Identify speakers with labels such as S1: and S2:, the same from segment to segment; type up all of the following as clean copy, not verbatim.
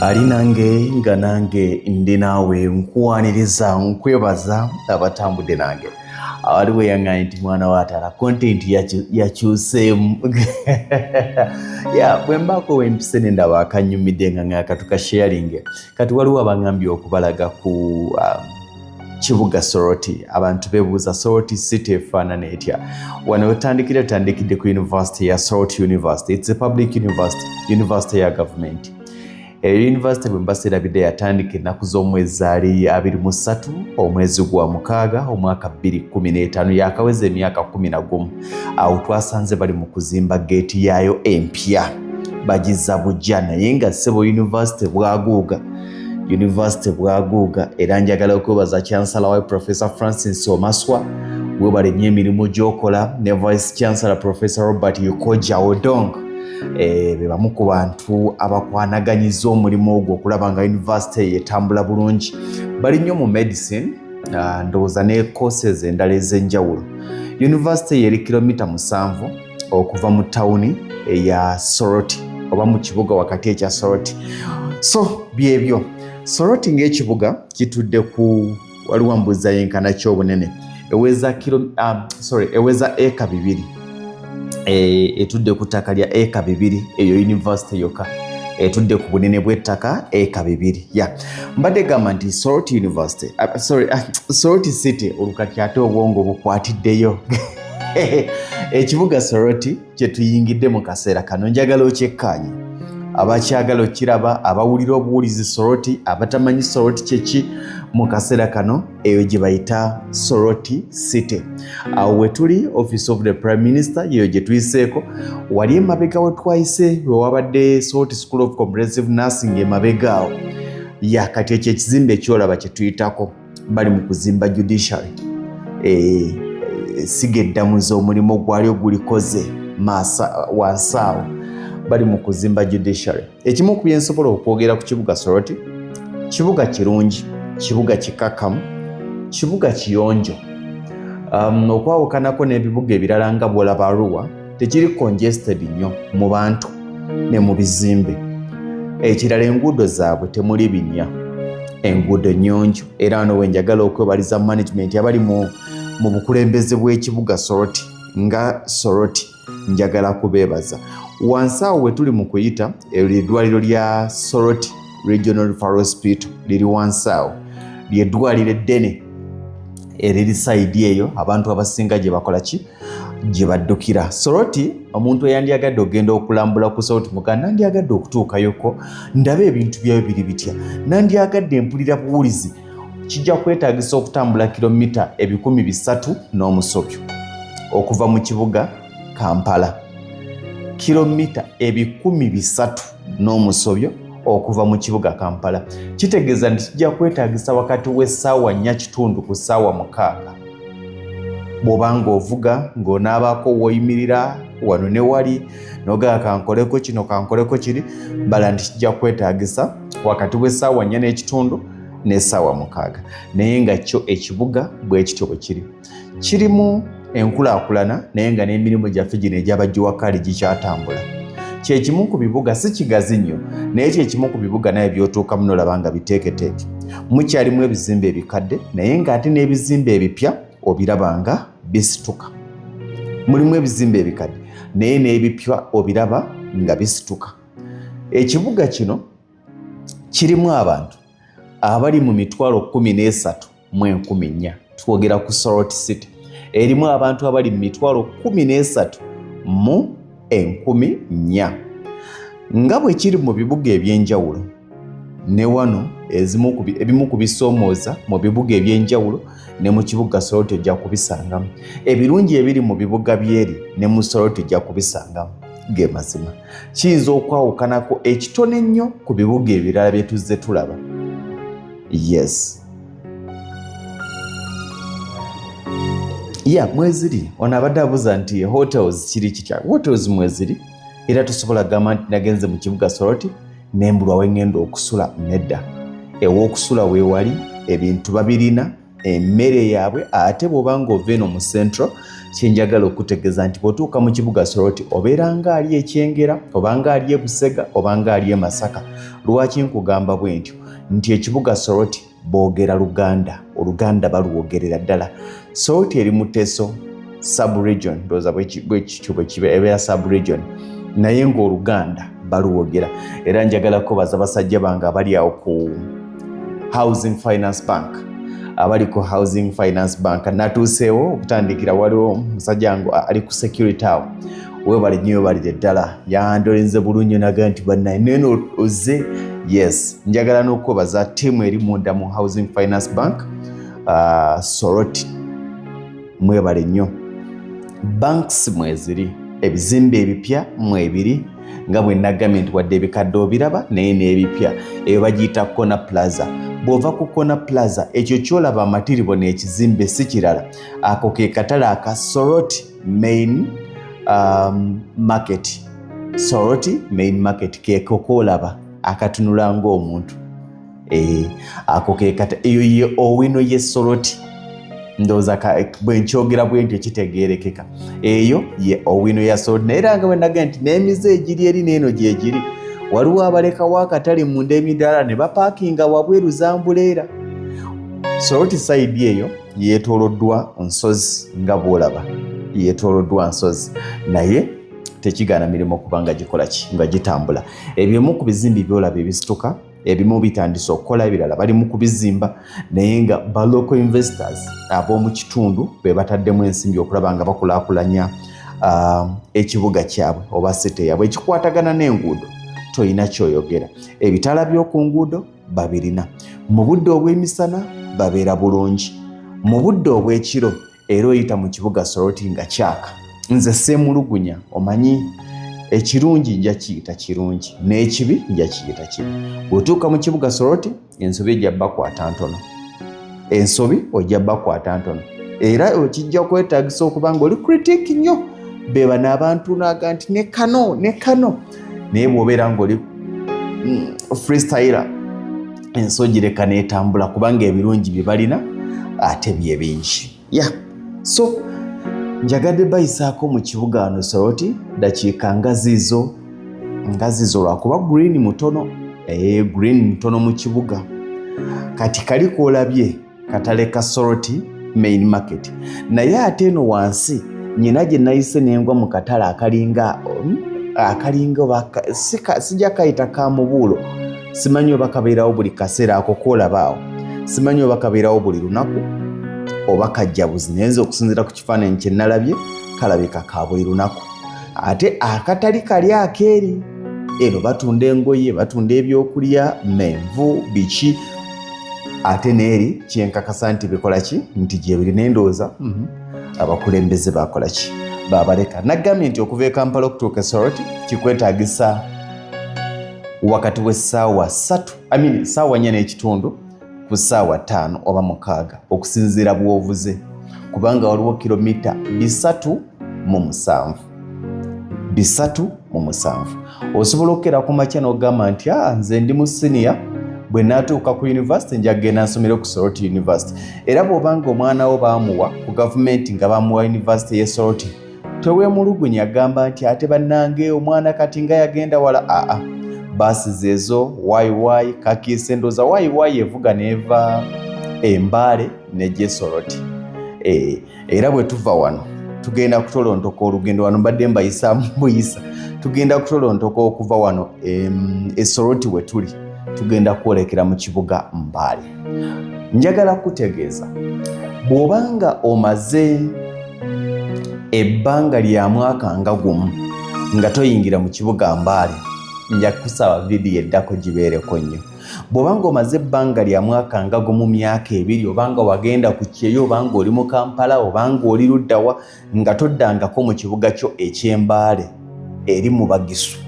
S1: ali nange nga nange ndi naawe nkuwaniriza nkwebaza abatambudde nange waliwo yaŋŋaye nti mwana waatala content yakyuseemu bwe mbaako wempise ne ndaba akanyumidde nga ng'aka tukasharinge kati waliwo abaŋŋambye okubalaga ku kibuga Soroti. Abantu beebuuza Soroti City efaanana etya. Wano wetutandikidde ku University ya Soroti University. It's a public university ya government. University bwe mbaseerabidde yatandika ennaku z'omwezi zaali 23 omwezi gwa mukaaga omwaka 2015 yakaweza emyaka 11. Awo twasanze bali mu kuzimba geeti yaayo empya bagizza bujja naye nga ssebo University bwaguuga era njagala okwebaza Chancellor wa Professor Francis Omaswa webalemye emirimu gy'okola ne Vice Chancellor Professor Robert Yukoja Odong. Be bamu ku bantu abakwanaganyiza omulimu ogwo okulaba nga University etambula bulungi. Bali nnyo mu medicine ndowooza ne courses endala ez'enjawulo. University eri kilomita 7 okuva mu tawuni eya Soroti oba mu kibuga wakati ekya Soroti. So byebyo Soroti ng'ekibuga kitudde ku waliwo mbuza yenkana ky'obunene eweza eka 2. Etudde ku ttaka lya eka 2 eyo University yokka etudde ku bunene bw'ettaka eka 2. Mbadde gamba nti Soroti University Soroti City olukati ate obwongo bukwatiddeyo. Ekibuga Soroti kye tuyingidde mu kaseera kano njagala okyekkaanye abakyagala okiraba abawulira obuwulizi Soroti abatamanyi Soroti kyeki mu kaseera kano eyo gye bayita Soroti City. Awo we tuli Office of the Prime Minister yeyo gye tuyiseeko wali emabega we twayise we wabadde Soroti School of Comprehensive Nursing emabega awo kati ekyo ekizimbe ekyolaba kye tuyitako bali mu kuzimba judiciary siga eddamuzi omulimu gwali ogulikoze wansi awo bali mu kuzimba judiciary. Ekimu ku byensobola okwogera ku kibuga Soroti, kibuga kirungi, kibuga kikakamu, kibuga kiyonjo. Okwawukanako n'ebibuga ebirala nga bw'olaba Arua tekiri congested nnyo mu bantu ne mu bizimbe. Ekirala enguudo zaabwe temuli binnya, enguudo nnyonjo era wano we njagala okwebaliza management abali mu bukulembeze bw'ekibuga Soroti nga Soroti njagala kubeebaza. Wansi awo we tuli mu kuyita eddwaliro lya Soroti Regional Referral Hospital liri wansi awo ly'eddwaliro eddene eriri sayidi eyo abantu abasinga gye bakola ki gye baddukira. Soroti omuntu eyandyagadde ogenda okulambula ku Soroti muka nandyagadde okutuukayoko ndaba ebintu byayo biri bitya nandyagadde mpulira buwulizi kijja kwetaagisa okutambula kilomita 300 n'omusobyo okuva mu kibuga Kampala. Kilomita 300 n'omusobyo okuva mu kibuga Kampala. Kitegeeza nti kijja kwetaagisa wakati w'essaawa 4 ku ssaawa 6 bw'obanga ovuga ng'onaabaako w'oyimirira wano ne wali n'ogaa kankoleko kino kankoleko kiri bala nti kijja kwetaagisa wakati w'essaawa 4 n'essaawa 6 naye nga kyo ekibuga bwe kityo bwe kiri. Kirimu enkulaakulana naye nga n'emirimu gyaffe gino egy'abajjuwakali gikyatambula. Kyekimu ku bibuga si kigazi nnyo naye kyekimu ku bibuga naye by'otuukamu n'olaba nga biteeketeeke. Mukyalimu ebizimbe ebikadde naye ng'ate n'ebizimbe ebipya obiraba nga bisituka. Mulimu ebizimbe ebikadde naye n'ebipya obiraba nga bisituka. Ekibuga kino kirimu abantu abali mu 13,400. Twogera ku Soroti City. Erimu abantu abali mu 13,400. Nga bwe kiri mu bibuga eby'enjawulo ne wano ebimu ku bisoomooza mu bibuga eby'enjawulo ne mu kibuga Soroti ojja kubisangamu. Ebirungi ebiri mu bibuga byeri ne mu Soroti ojja kubisangamu. Ge mazima kiyinza okwawukanako ekitone ennyo ku bibuga ebirala bye tuzze tulaba. Yes. Mweziri ono abadde abuuza nti hotels kiri kitya. Hotels mweziri era tusobola gamba nti nagenze mu kibuga Soroti nembulwa wengenda okusula nedda. Ew'okusula weewali ebintu babirina emmere yaabwe. Ate bw'obanga ova eno mu Central, kyenjagala okutegeeza nti bw'otuuka mu kibuga Soroti obeera nga ali e Kyengera, obanga ali e Busega, obanga ali e Masaka. Lwaki nkugamba bwe ntyo? Nti ekibuga Soroti boogera Luganda, Oluganda balwogerera ddala. Soroti eri mu Teso sub-region, ndowooza bwekityo bwe kibeera sub-region, naye ng'Oluganda balwogera. Era njagala kubaza basajja bange abali awo ku Housing Finance Bank, abali ku Housing Finance Bank natuuseewo okutandikira. Waliwo musajja wange ali ku Security awo, weebale nnyo, weebalire ddala, yandolenze bulungi naga nti bannaye neno oze. Yes, njagala n'okubaza ttiimu eri munda mu Housing Finance Bank Soroti, mwebale nnyo. Banks mweziri, ebizimbe ebipya mwebiri, nga bwe nagambye nti wadde ebikadde obiraba naye n'ebipya, eyo bagiyita Corner Plaza. Bw'ova ku Corner Plaza, ekyo kyolaba amatiribo n'ekizimbe si kirala, ako ke katale aka Soroti Main Market. Soroti Main Market keko koolaba akatunula ng'omuntu. Ako ke katale, eyo ye Owino ye Soroti. Ndowooza bwe nkyogera bwe ntyo kitegeerekeka. Eyo ye Owino ya Soroti. Era nga bwe nagambye nti n'emize egiri eri n'eno gyegiri. Waliwo abalekawo akatale munda emidaala ne bapaakinga wabweru zambuleera. Soroti sayidi eyo yeetooloddwa nsozi nga bw'olaba, yeetooloddwa nsozi, naye tekigaana mirimu okuba nga gikola ki, nga gitambula. Ebimu ku bizimbe byolaba ebisituka, ebimu bitandise okukola, ebirala bali mu kubizimba, naye nga ba local investors ab'omu kitundu be bataddemu ensimbi okulaba nga bakulaakulanya ekibuga kyabwe oba site yaabwe. Ekikwatagana n'enguudo toyina kyoyogera. Ebitaala by'oku nguudo babirina. Mu budde obw'emisana babeera bulungi. Mu budde obw'ekiro era oyita mu kibuga Soroti nga kyaka. Nze seemulugunya, omanyi ekirungi nja kiyita kirungi, n'ekibi nja kiyita kibi. Bw'otuuka mu kibuga Soroti, ensobi ejja bakwata ntono. Ensobi ojja bakwata ntono. Era okijja kwetaagisa okuba nga oli critic nnyo. Beba n'abantu naga nti ne kano. Naye bw'obeera ng'oli freestyler, ensogi leka n'etambula kubanga ebirungi bye balina ate bye bingi. So njagadde bayisaako mu kibuga wano Soroti dakiika nga zizo lwakuba green mutono. Green mutono mu kibuga. Kati kali koolabye katale ka Soroti Main Market. Naye ate eno wansi nyina gye nayise n'engwa mu katale akalinga sijja kayita ka mubuulo. Simanyi oba kabeerawo buli kaseera ako koolabaawo. Simanyi oba kabeerawo buli lunaku oba kajja buzi. Nayenza okusinziira ku kifaananyi kye nalabye kalabika ka buli lunaku. Ate akatali kali akeeri, eno batunda engoye, batunda ebyokulya, menvu, biki. Ate neeri kyenkakasa nti bikola ki, nti gye biri n'endowooza abakulembeze bakola ki, babaleka. Nagambye nti okuva e Kampala okutuuka e Soroti kikwetaagisa wakati w'essaawa 3, ssaawa 4 n'ekitundu ku ssaawa 5 oba 6 okusinziira bw'ovuze, kubanga waliwo kilomita 307. 307. Osobola okukera ku makya n'ogamba nti nze ndi mu siniya, bwe naatuuka ku university nja kugenda nsomere ku Soroti University. Era bw'obanga omwana wo baamuwa ku gavumenti nga baamuwa University y'e Soroti, teweemulugunya agamba nti ate bannange omwana kati nga yagenda wala. Baasi ezo wayiwayi kakiise, ndowooza wayiwayi evuga n'eva Mbale n'ejja e Soroti. Era bwe tuva wano tugenda kutolontoka olugendo wano mbadde mbayisa mbuyisa. Tugenda kutolontoka okuva wano e Soroti we tuli, tugenda kwolekera mu kibuga Mbale. Njagala kutegeeza bw'obanga omaze ebbanga lya mwaka nga gumu nga toyingira mu kibuga Mbale, nja kusaba vidiyo eddako gibeereko nnyo. Bw'obanga omaze ebbanga lya mwaka nga gumu, myaka 2, obanga wagenda ku kyeyo, obanga oli mu Kampala, obanga oli luddawa, nga toddangako mu kibuga kyo eky'Embale eri mu Bagisu,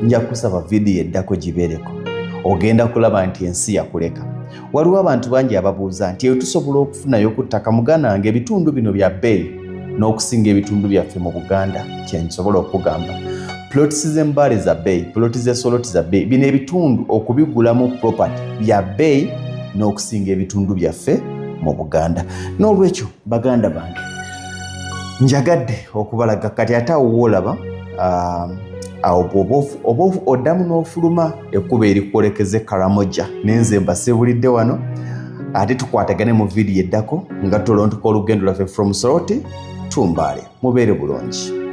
S1: nja kusaba vidiyo eddako gibeereko. Ogenda kulaba nti ensi yakuleka. Waliwo abantu bangi ababuuza nti eyo tusobola okufunayo ku ttaka. Muganda wange, ebitundu bino bya bbeeyi n'okusinga ebitundu byaffe mu Buganda. Kyensobola okugamba plots z'Embale za bbeeyi, plots z'e Soroti za bbeeyi. Bino ebitundu okubigulamu property bya bbeeyi n'okusinga ebitundu byaffe mu Buganda. N'olwekyo baganda bange njagadde okubalaga kati ate awo woolaba awo oba oddamu n'ofuluma ekkuba erikwolekeza Karamoja nenze mbasebulidde wano ate tukwatagane mu vidiyo eddako nga tulontuka olugendo lwaffe from Soroti to Mbale. Mubeere bulungi.